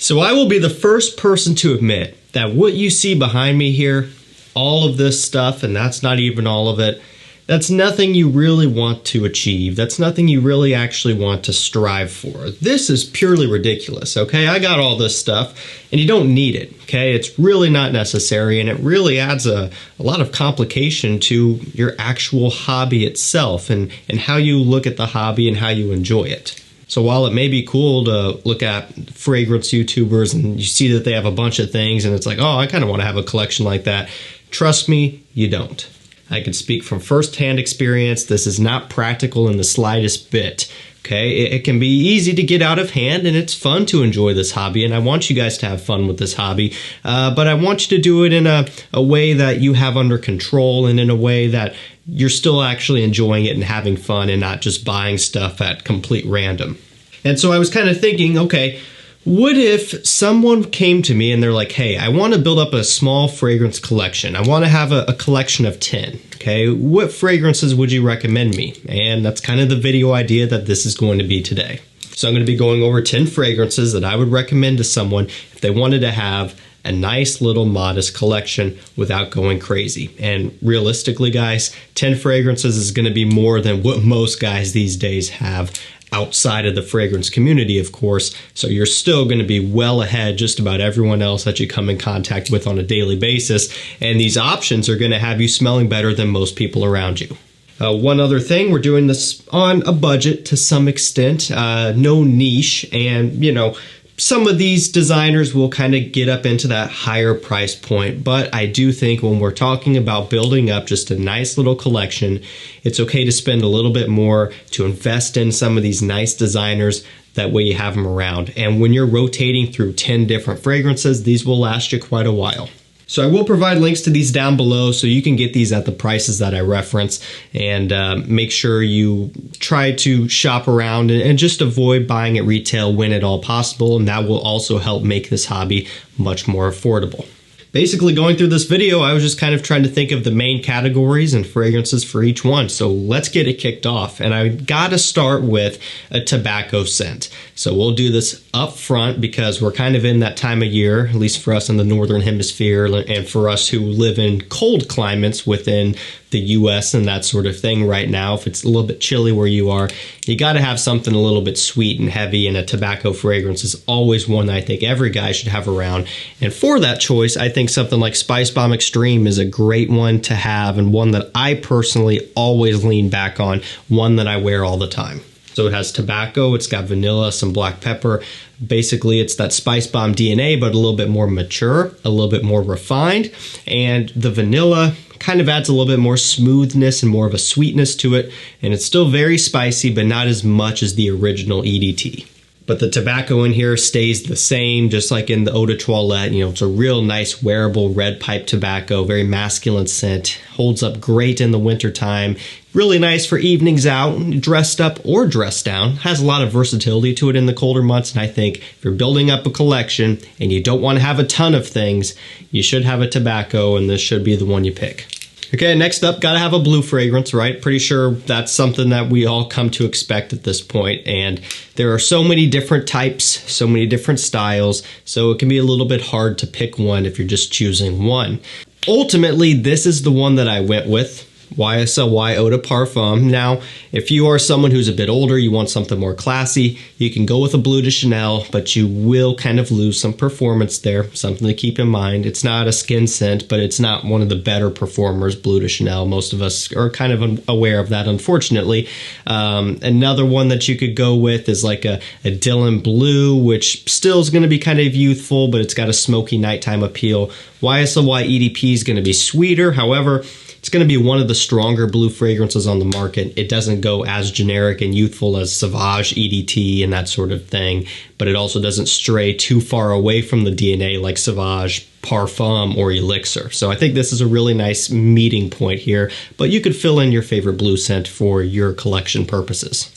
So I will be the first person to admit that what you see behind me here, all of this stuff, and that's not even all of it, that's nothing you really want to achieve. That's nothing you really actually want to strive for. This is purely ridiculous, okay? I got all this stuff, and you don't need it, okay? It's really not necessary, and it really adds a lot of complication to your actual hobby itself and how you look at the hobby and how you enjoy it. So while it may be cool to look at fragrance YouTubers and you see that they have a bunch of things and it's like, oh, I kind of want to have a collection like that, trust me, you don't. I can speak from firsthand experience. This is not practical in the slightest bit. Okay, it can be easy to get out of hand, and it's fun to enjoy this hobby, and I want you guys to have fun with this hobby, but I want you to do it in a way that you have under control and in a way that you're still actually enjoying it and having fun and not just buying stuff at complete random. And so I was kind of thinking, okay, what if someone came to me and they're like, hey, I want to build up a small fragrance collection. I want to have a collection of 10. Okay, what fragrances would you recommend me? And that's kind of the video idea that this is going to be today. So I'm going to be going over 10 fragrances that I would recommend to someone if they wanted to have a nice little modest collection without going crazy. And realistically, guys, 10 fragrances is going to be more than what most guys these days have outside of the fragrance community, of course, so you're still going to be well ahead just about everyone else that you come in contact with on a daily basis, and these options are going to have you smelling better than most people around you. One other thing, we're doing this on a budget to some extent, no niche, and some of these designers will kind of get up into that higher price point, but I do think when we're talking about building up just a nice little collection, it's okay to spend a little bit more to invest in some of these nice designers. That way you have them around. And when you're rotating through 10 different fragrances, these will last you quite a while. So I will provide links to these down below so you can get these at the prices that I reference, and make sure you try to shop around and just avoid buying at retail when at all possible, and that will also help make this hobby much more affordable. Basically, going through this video, I was just kind of trying to think of the main categories and fragrances for each one. So let's get it kicked off. And I gotta start with a tobacco scent. So we'll do this up front because we're kind of in that time of year, at least for us in the Northern Hemisphere, and for us who live in cold climates within the US and that sort of thing right now. If it's a little bit chilly where you are, you got to have something a little bit sweet and heavy, and a tobacco fragrance is always one that I think every guy should have around. And for that choice, I think something like SPICEBOMB Extreme is a great one to have, and one that I personally always lean back on, one that I wear all the time. So it has tobacco, it's got vanilla, some black pepper. Basically, it's that SPICEBOMB DNA, but a little bit more mature, a little bit more refined. And the vanilla kind of adds a little bit more smoothness and more of a sweetness to it. And it's still very spicy, but not as much as the original EDT. But the tobacco in here stays the same, just like in the Eau de Toilette. It's a real nice wearable red pipe tobacco, very masculine scent, holds up great in the wintertime, really nice for evenings out, dressed up or dressed down, has a lot of versatility to it in the colder months, and I think if you're building up a collection and you don't want to have a ton of things, you should have a tobacco, and this should be the one you pick. Okay, next up, gotta have a blue fragrance, right? Pretty sure that's something that we all come to expect at this point, and there are so many different types, so many different styles, so it can be a little bit hard to pick one if you're just choosing one. Ultimately, this is the one that I went with. YSLY Eau de Parfum. Now, if you are someone who's a bit older, you want something more classy, you can go with a Bleu de Chanel, but you will kind of lose some performance there. Something to keep in mind. It's not a skin scent, but it's not one of the better performers, Bleu de Chanel. Most of us are kind of aware of that, unfortunately. Another one that you could go with is like a Dylan Blue, which still is going to be kind of youthful, but it's got a smoky nighttime appeal. YSLY EDP is going to be sweeter. However, it's going to be one of the stronger blue fragrances on the market. It doesn't go as generic and youthful as Sauvage EDT and that sort of thing, but it also doesn't stray too far away from the DNA like Sauvage, Parfum, or Elixir. So I think this is a really nice meeting point here, but you could fill in your favorite blue scent for your collection purposes.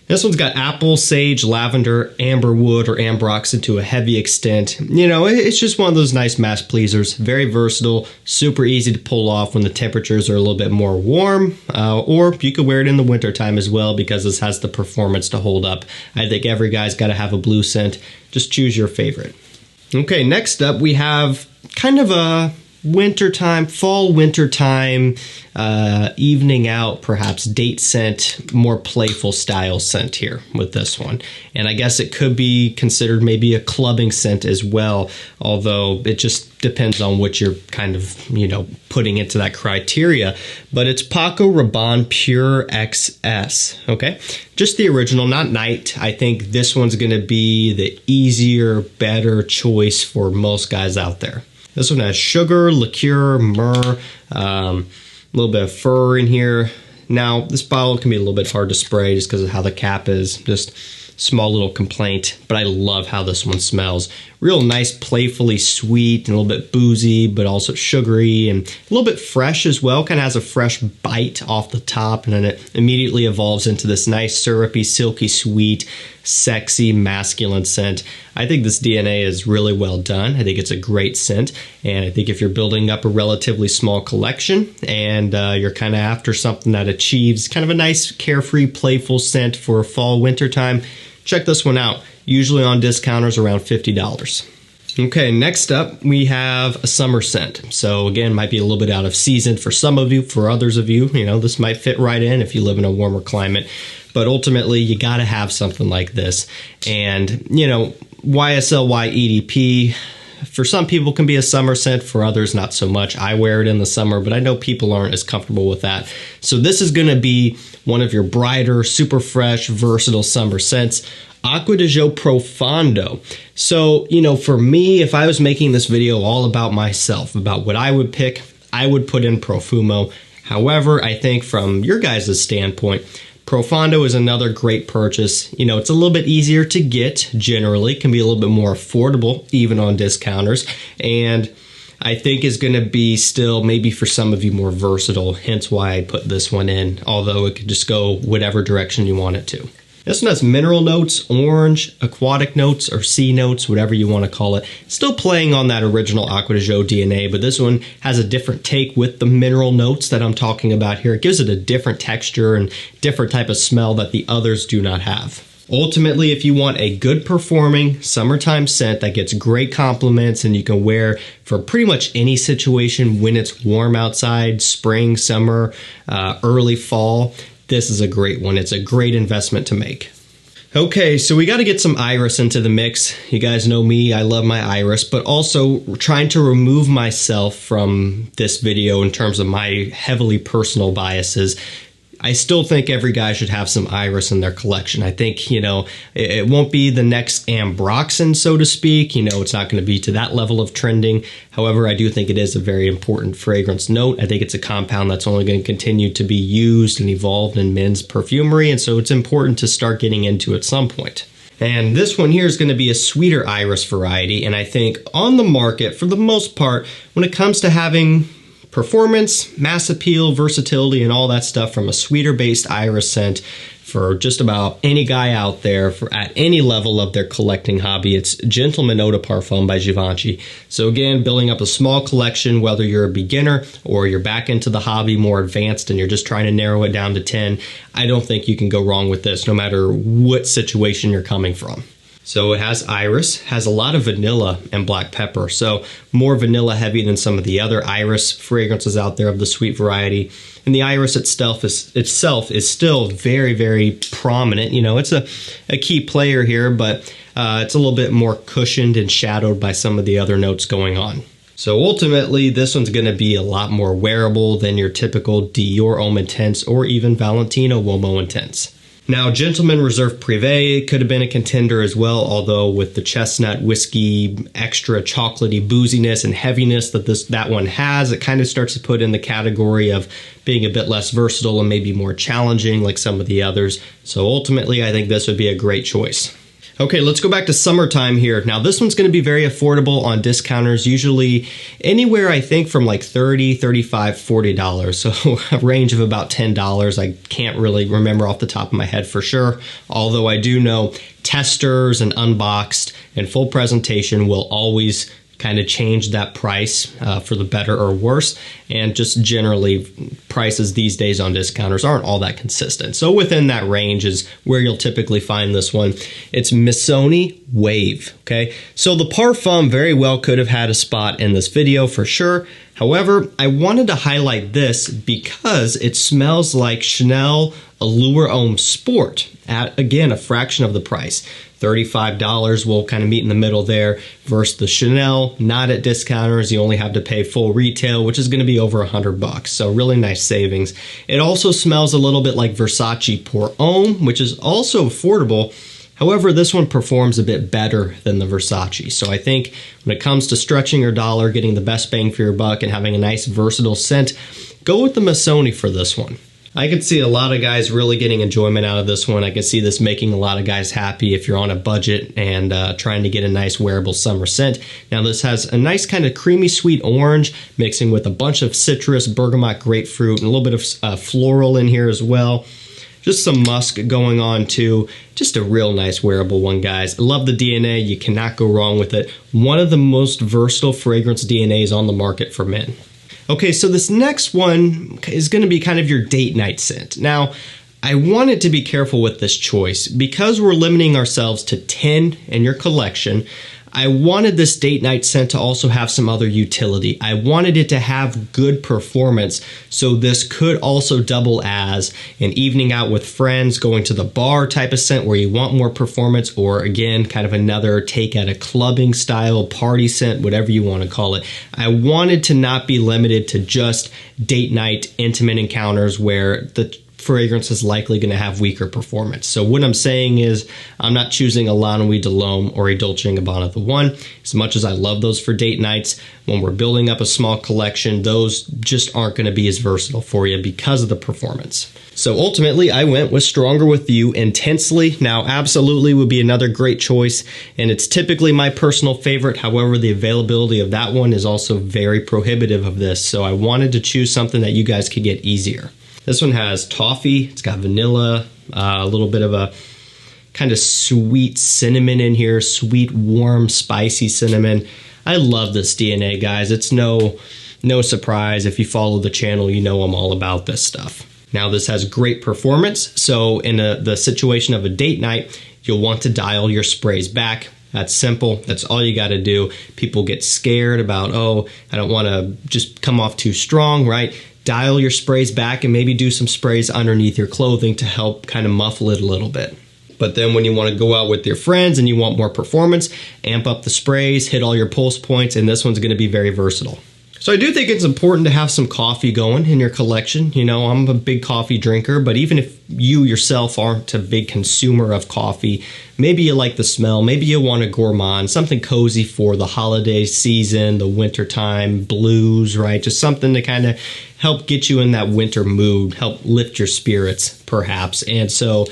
This one's got apple, sage, lavender, amberwood, or ambroxan to a heavy extent. It's just one of those nice mass pleasers. Very versatile, super easy to pull off when the temperatures are a little bit more warm, or you could wear it in the wintertime as well because this has the performance to hold up. I think every guy's got to have a blue scent. Just choose your favorite. Okay, next up we have kind of a fall wintertime, evening out, perhaps date scent, more playful style scent here with this one. And I guess it could be considered maybe a clubbing scent as well, although it just depends on what you're kind of, putting into that criteria. But it's PACO Rabanne Pure XS, okay? Just the original, not night. I think this one's gonna be the easier, better choice for most guys out there. This one has sugar, liqueur, myrrh, a little bit of fir in here. Now, this bottle can be a little bit hard to spray just because of how the cap is. Just small little complaint, but I love how this one smells. Real nice, playfully sweet and a little bit boozy, but also sugary and a little bit fresh as well. Kind of has a fresh bite off the top, and then it immediately evolves into this nice, syrupy, silky, sweet, sexy, masculine scent. I think this DNA is really well done. I think it's a great scent, and I think if you're building up a relatively small collection and you're kind of after something that achieves kind of a nice, carefree, playful scent for fall, winter time, check this one out. Usually on discounters around $50. Okay, next up we have a summer scent. So again, might be a little bit out of season for some of you. For others of you, this might fit right in if you live in a warmer climate. But ultimately, you got to have something like this. And, YSLY EDP, for some people can be a summer scent, for others not so much. I wear it in the summer, but I know people aren't as comfortable with that. So this is going to be one of your brighter, super fresh, versatile summer scents. Acqua di Gio Profondo. So, for me, if I was making this video all about myself, about what I would pick, I would put in Profumo. However, I think from your guys' standpoint, Profondo is another great purchase. It's a little bit easier to get generally, can be a little bit more affordable even on discounters, and I think is going to be still maybe for some of you more versatile, hence why I put this one in, although it could just go whatever direction you want it to. This one has mineral notes, orange, aquatic notes, or sea notes, whatever you want to call it. Still playing on that original Acqua di Gio DNA, but this one has a different take with the mineral notes that I'm talking about here. It gives it a different texture and different type of smell that the others do not have. Ultimately, if you want a good performing summertime scent that gets great compliments and you can wear for pretty much any situation when it's warm outside, spring, summer, early fall, this is a great one. It's a great investment to make. Okay, so we got to get some iris into the mix. You guys know me, I love my iris, but also trying to remove myself from this video in terms of my heavily personal biases. I still think every guy should have some iris in their collection. I think, it won't be the next Ambroxan, so to speak. It's not going to be to that level of trending. However, I do think it is a very important fragrance note. I think it's a compound that's only going to continue to be used and evolved in men's perfumery, and so it's important to start getting into it at some point. And this one here is going to be a sweeter iris variety, and I think on the market, for the most part, when it comes to having performance, mass appeal, versatility, and all that stuff from a sweeter based iris scent for just about any guy out there at any level of their collecting hobby, it's Gentleman Eau de Parfum by Givenchy. So again, building up a small collection, whether you're a beginner or you're back into the hobby more advanced and you're just trying to narrow it down to 10, I don't think you can go wrong with this, no matter what situation you're coming from. So it has iris, has a lot of vanilla and black pepper, so more vanilla heavy than some of the other iris fragrances out there of the sweet variety. And the iris itself is still very, very prominent. It's a key player here, but it's a little bit more cushioned and shadowed by some of the other notes going on. So ultimately, this one's going to be a lot more wearable than your typical Dior Homme Intense or even Valentino Uomo Intense. Now, Gentleman Reserve Privé could have been a contender as well, although with the chestnut whiskey, extra chocolatey booziness and heaviness that one has, it kind of starts to put in the category of being a bit less versatile and maybe more challenging like some of the others. So ultimately, I think this would be a great choice. Okay, let's go back to summertime here. Now, this one's going to be very affordable on discounters, usually anywhere, I think, from like $30, $35, $40. So a range of about $10. I can't really remember off the top of my head for sure, although I do know testers and unboxed and full presentation will always kind of changed that price for the better or worse, and just generally prices these days on discounters aren't all that consistent. So within that range is where you'll typically find this one. It's MISSONI Wave, okay? So the Parfum very well could have had a spot in this video for sure. However, I wanted to highlight this because it smells like Chanel Allure Homme Sport at, again, a fraction of the price. $35 will kind of meet in the middle there versus the Chanel, not at discounters. You only have to pay full retail, which is going to be over $100. So really nice savings. It also smells a little bit like Versace Pour Homme, which is also affordable. However, this one performs a bit better than the Versace. So I think when it comes to stretching your dollar, getting the best bang for your buck, and having a nice versatile scent, go with the MISSONI for this one. I could see a lot of guys really getting enjoyment out of this one. I could see this making a lot of guys happy if you're on a budget and trying to get a nice wearable summer scent. Now this has a nice kind of creamy sweet orange mixing with a bunch of citrus, bergamot, grapefruit, and a little bit of floral in here as well. Just some musk going on too. Just a real nice wearable one, guys. I love the DNA. You cannot go wrong with it. One of the most versatile fragrance DNAs on the market for men. Okay, so this next one is going to be kind of your date night scent. Now, I wanted to be careful with this choice because we're limiting ourselves to 10 in your collection. I wanted this date night scent to also have some other utility. I wanted it to have good performance, so this could also double as an evening out with friends, going to the bar type of scent where you want more performance, or again, kind of another take at a clubbing style party scent, whatever you want to call it. I wanted to not be limited to just date night intimate encounters where the fragrance is likely going to have weaker performance. So what I'm saying is I'm not choosing a La Nuit de l'Homme or a Dolce & Gabbana The One. As much as I love those for date nights, when we're building up a small collection, those just aren't going to be as versatile for you because of the performance. So ultimately, I went with Stronger With You Intensely. Now, absolutely would be another great choice, and it's typically my personal favorite. However, the availability of that one is also very prohibitive of this, so I wanted to choose something that you guys could get easier. This one has toffee, it's got vanilla, a little bit of a kind of sweet cinnamon in here, sweet, warm, spicy cinnamon. I love this DNA, guys. It's no surprise. If you follow the channel, you know I'm all about this stuff. Now, this has great performance, so in the situation of a date night, you'll want to dial your sprays back. That's simple. That's all you got to do. People get scared about, oh, I don't want to just come off too strong, right? Dial your sprays back and maybe do some sprays underneath your clothing to help kind of muffle it a little bit. But then when you want to go out with your friends and you want more performance, amp up the sprays, hit all your pulse points, and this one's going to be very versatile. So I do think it's important to have some coffee going in your collection. You know, I'm a big coffee drinker, but even if you yourself aren't a big consumer of coffee, maybe you like the smell, maybe you want a gourmand, something cozy for the holiday season, the wintertime blues, right? Just something to kind of help get you in that winter mood, help lift your spirits, perhaps. And so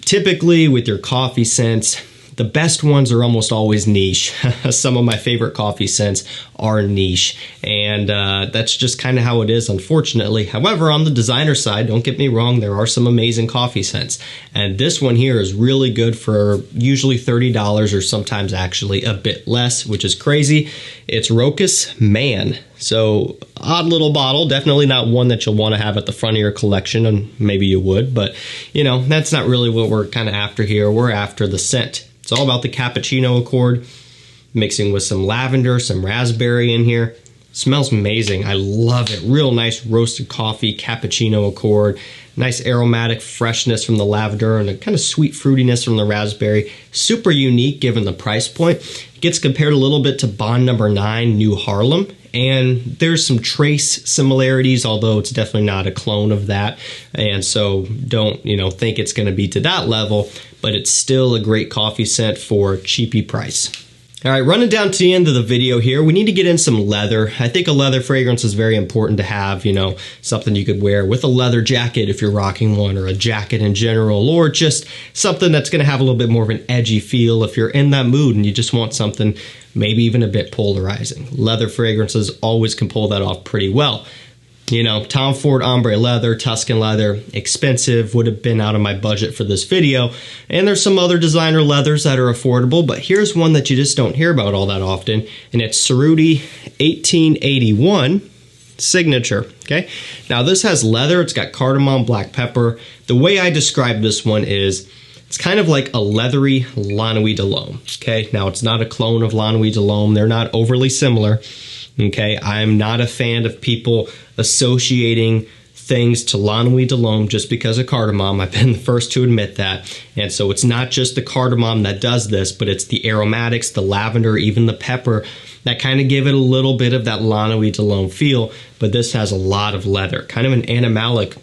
typically with your coffee scents, the best ones are almost always niche. Some of my favorite coffee scents are niche, and that's just kind of how it is, unfortunately. However, on the designer side, don't get me wrong, there are some amazing coffee scents, and this one here is really good for usually $30 or sometimes actually a bit less, which is crazy. It's ROCHAS Man. So odd little bottle, definitely not one that you'll want to have at the front of your collection, and maybe you would, but you know, that's not really what we're kind of after here. We're after the scent. It's all about the cappuccino accord, mixing with some lavender, some raspberry in here. Smells amazing. I love it. Real nice roasted coffee, cappuccino accord. Nice aromatic freshness from the lavender and a kind of sweet fruitiness from the raspberry. Super unique given the price point. It gets compared a little bit to Bond No. 9 New Harlem. And there's some trace similarities, although it's definitely not a clone of that. And so don't, think it's going to be to that level, but it's still a great coffee scent for a cheapy price. All right, running down to the end of the video here, we need to get in some leather. I think a leather fragrance is very important to have, something you could wear with a leather jacket if you're rocking one, or a jacket in general, or just something that's going to have a little bit more of an edgy feel if you're in that mood and you just want something maybe even a bit polarizing. Leather fragrances always can pull that off pretty well. You know, Tom Ford ombre leather, Tuscan leather, expensive, would have been out of my budget for this video. And there's some other designer leathers that are affordable, but here's one that you just don't hear about all that often, and it's CERRUTI 1881 Signature. Okay, now this has leather, it's got cardamom, black pepper. The way I describe this one is it's kind of like a leathery La Nuit de l'Homme. Okay, now it's not a clone of La Nuit de l'Homme, they're not overly similar. Okay, I'm not a fan of people associating things to La Nuit de l'Homme just because of cardamom. I've been the first to admit that. And so it's not just the cardamom that does this, but it's the aromatics, the lavender, even the pepper that kind of give it a little bit of that La Nuit de l'Homme feel. But this has a lot of leather, kind of an animalic,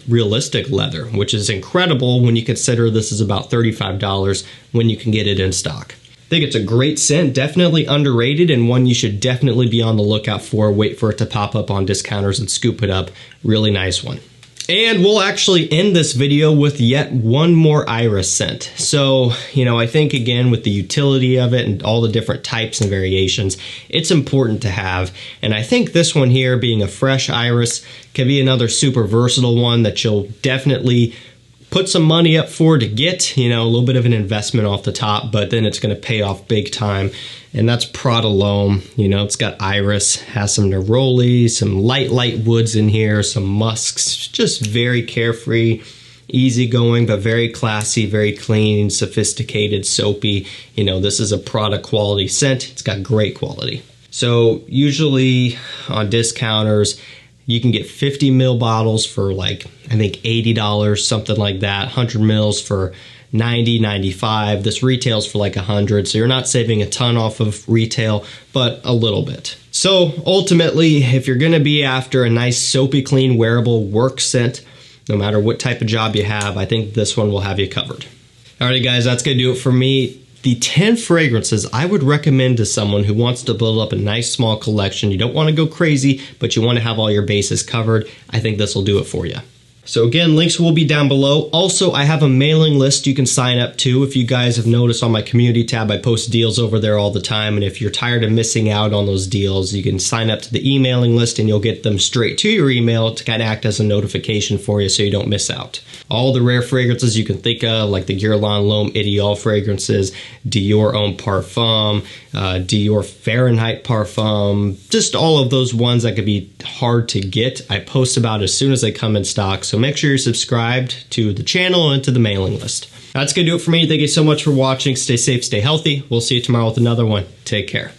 realistic leather, which is incredible when you consider this is about $35 when you can get it in stock. I think it's a great scent, definitely underrated, and one you should definitely be on the lookout for. Wait for it to pop up on discounters and scoop it up. Really nice one. And we'll actually end this video with yet one more iris scent. So, you know, I think again with the utility of it and all the different types and variations, it's important to have. And I think this one here, being a fresh iris, could be another super versatile one that you'll definitely put some money up for to get, you know, a little bit of an investment off the top, but then it's going to pay off big time. And that's Prada L'Homme. You know, it's got iris, has some neroli, some light woods in here, some musks, just very carefree, easygoing, but very classy, very clean, sophisticated, soapy. You know, this is a Prada quality scent. It's got great quality. So usually on discounters, you can get 50 ml bottles for like, I think $80, something like that. 100 mils for $90, $95. This retails for like $100, so you're not saving a ton off of retail, but a little bit. So ultimately, if you're gonna be after a nice soapy clean wearable work scent, no matter what type of job you have, I think this one will have you covered. Alrighty guys, that's gonna do it for me. The 10 fragrances I would recommend to someone who wants to build up a nice small collection. You don't want to go crazy, but you want to have all your bases covered. I think this will do it for you. So again, links will be down below. Also, I have a mailing list you can sign up to. If you guys have noticed on my community tab, I post deals over there all the time. And if you're tired of missing out on those deals, you can sign up to the emailing list and you'll get them straight to your email to kind of act as a notification for you so you don't miss out. All the rare fragrances you can think of, like the Guerlain L'Homme Ideal fragrances, Dior Homme Parfum, Dior Fahrenheit Parfum, just all of those ones that could be hard to get. I post about as soon as they come in stock. So make sure you're subscribed to the channel and to the mailing list. That's going to do it for me. Thank you so much for watching. Stay safe, stay healthy. We'll see you tomorrow with another one. Take care.